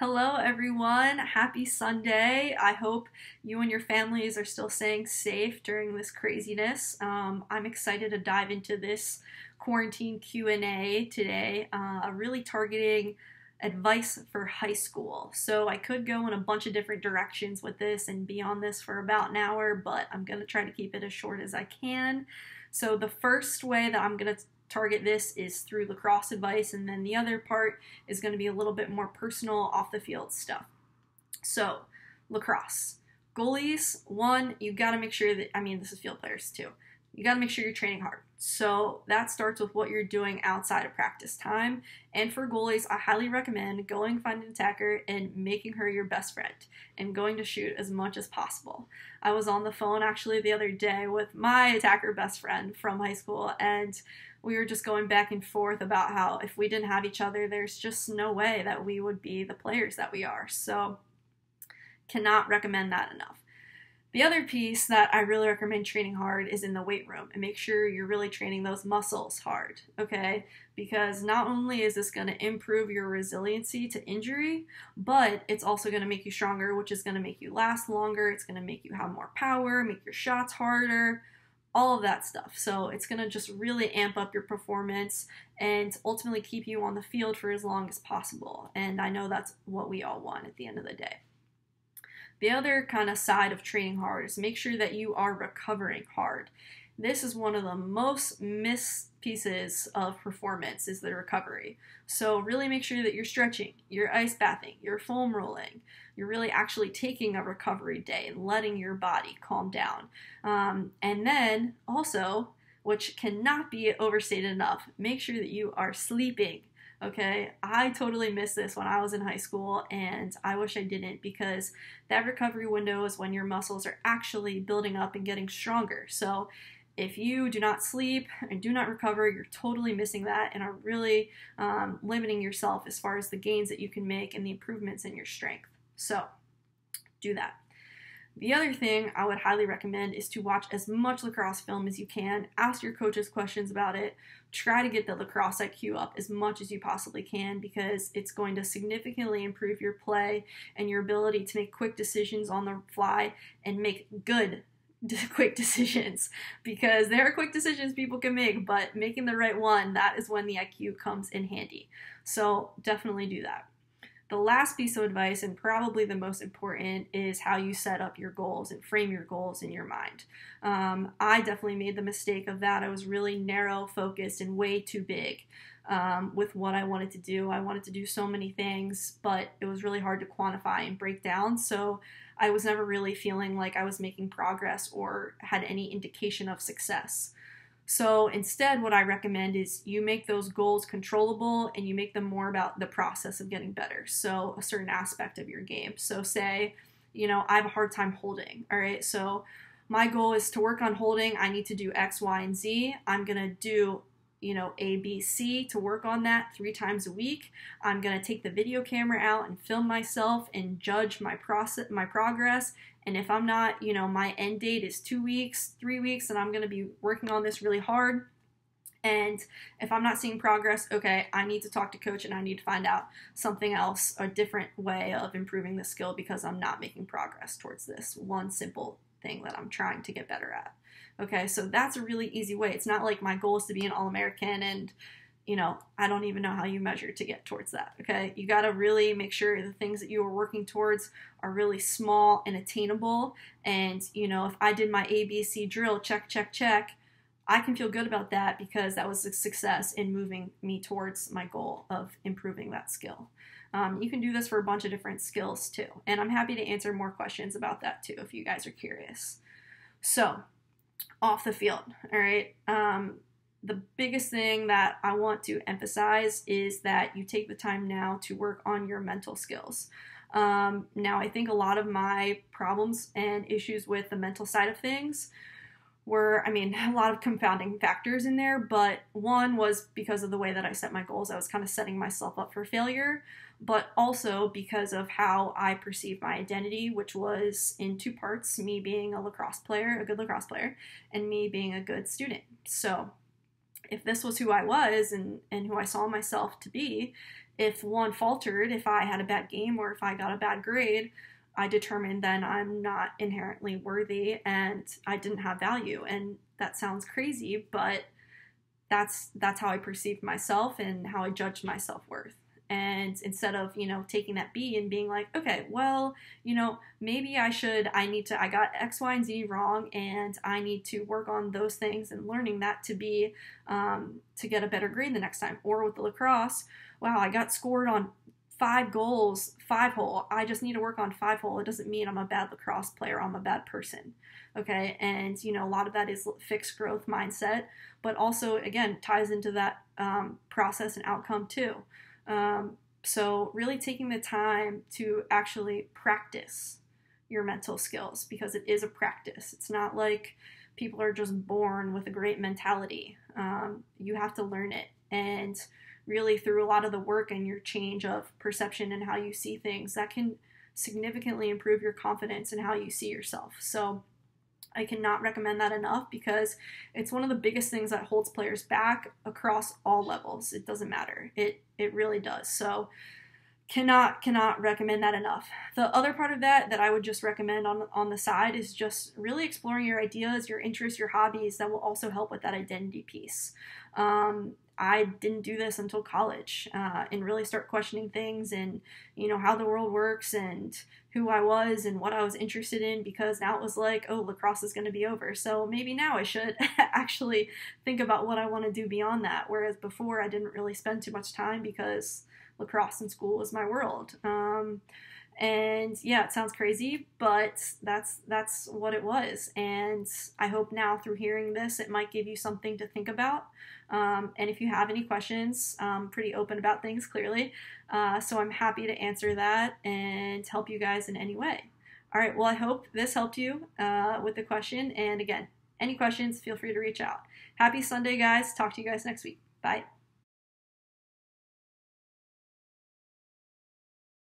Hello, everyone. Happy Sunday. I hope you and your families are still staying safe during this craziness. I'm excited to dive into this quarantine Q&A today, really targeting advice for high school. So I could go in a bunch of different directions with this and be on this for about an hour, but I'm going to try to keep it as short as I can. So the first way that I'm going to target this is through lacrosse advice, and then the other part is going to be a little bit more personal off the field stuff. So lacrosse goalies, one, you got to make sure that, this is field players too, you got to make sure you're training hard. So that starts with what you're doing outside of practice time. And for goalies, I highly recommend going find an attacker and making her your best friend and going to shoot as much as possible. I was on the phone actually the other day with my attacker best friend from high school, and we were just going back and forth about how if we didn't have each other, there's just no way that we would be the players that we are. So cannot recommend that enough. The other piece that I really recommend training hard is in the weight room, and make sure you're really training those muscles hard, okay? Because not only is this going to improve your resiliency to injury, but it's also going to make you stronger, which is going to make you last longer. It's going to make you have more power, make your shots harder, all of that stuff. So it's going to just really amp up your performance and ultimately keep you on the field for as long as possible. And I know that's what we all want at the end of the day. The other kind of side of training hard is make sure that you are recovering hard. This is one of the most missed pieces of performance is the recovery. So really make sure that you're stretching, you're ice bathing, you're foam rolling, you're really actually taking a recovery day and letting your body calm down. And then also, which cannot be overstated enough, make sure that you are sleeping. Okay, I totally missed this when I was in high school, and I wish I didn't, because that recovery window is when your muscles are actually building up and getting stronger. So if you do not sleep and do not recover, you're totally missing that and are really limiting yourself as far as the gains that you can make and the improvements in your strength. So do that. The other thing I would highly recommend is to watch as much lacrosse film as you can. Ask your coaches questions about it. Try to get the lacrosse IQ up as much as you possibly can, because it's going to significantly improve your play and your ability to make quick decisions on the fly and make good quick decisions, because there are quick decisions people can make, but making the right one, that is when the IQ comes in handy. So definitely do that. The last piece of advice, and probably the most important, is how you set up your goals and frame your goals in your mind. I definitely made the mistake of that. I was really narrow focused and way too big with what I wanted to do. I wanted to do so many things, but it was really hard to quantify and break down. So I was never really feeling like I was making progress or had any indication of success. So instead, what I recommend is you make those goals controllable and you make them more about the process of getting better. So a certain aspect of your game. So say, I have a hard time holding. All right. So my goal is to work on holding. I need to do X, Y, and Z. I'm going to do, A, B, C to work on that 3 times a week. I'm going to take the video camera out and film myself and judge my progress. And if I'm not, my end date is 2 weeks, 3 weeks, and I'm going to be working on this really hard. And if I'm not seeing progress, okay, I need to talk to coach and I need to find out something else, a different way of improving the skill, because I'm not making progress towards this one simple thing that I'm trying to get better at. Okay, so that's a really easy way. It's not like my goal is to be an All-American and, I don't even know how you measure to get towards that, okay? You got to really make sure the things that you are working towards are really small and attainable. And, if I did my ABC drill, check, check, check, I can feel good about that because that was a success in moving me towards my goal of improving that skill. You can do this for a bunch of different skills too. And I'm happy to answer more questions about that too if you guys are curious. So, off the field, all right? The biggest thing that I want to emphasize is that you take the time now to work on your mental skills. Now, I think a lot of my problems and issues with the mental side of things were, a lot of confounding factors in there, but one was because of the way that I set my goals. I was kind of setting myself up for failure, but also because of how I perceived my identity, which was in 2 parts, me being a lacrosse player, a good lacrosse player, and me being a good student. So if this was who I was and who I saw myself to be, if one faltered, if I had a bad game or if I got a bad grade, I determined then I'm not inherently worthy and I didn't have value. And that sounds crazy, but that's how I perceived myself and how I judged my self-worth. And instead of, taking that B and being like, okay, well, maybe I got X, Y, and Z wrong, and I need to work on those things and learning that to be, to get a better grade the next time. Or with the lacrosse, wow, I got scored on 5 goals, 5-hole. I just need to work on 5-hole. It doesn't mean I'm a bad lacrosse player. I'm a bad person. Okay. And, a lot of that is fixed growth mindset, but also, again, ties into that process and outcome too. So really taking the time to actually practice your mental skills, because it is a practice. It's not like people are just born with a great mentality. You have to learn it. And really through a lot of the work and your change of perception and how you see things, that can significantly improve your confidence in how you see yourself. So I cannot recommend that enough, because it's one of the biggest things that holds players back across all levels. It doesn't matter. It really does. So cannot recommend that enough. The other part of that I would just recommend on the side is just really exploring your ideas, your interests, your hobbies that will also help with that identity piece. I didn't do this until college, and really start questioning things and, how the world works and who I was and what I was interested in, because now it was like, oh, lacrosse is going to be over. So maybe now I should actually think about what I want to do beyond that. Whereas before I didn't really spend too much time because lacrosse in school was my world. And yeah, it sounds crazy, but that's what it was. And I hope now through hearing this, it might give you something to think about. And if you have any questions, I'm pretty open about things, clearly. So I'm happy to answer that and help you guys in any way. All right, well, I hope this helped you with the question. And again, any questions, feel free to reach out. Happy Sunday, guys. Talk to you guys next week. Bye.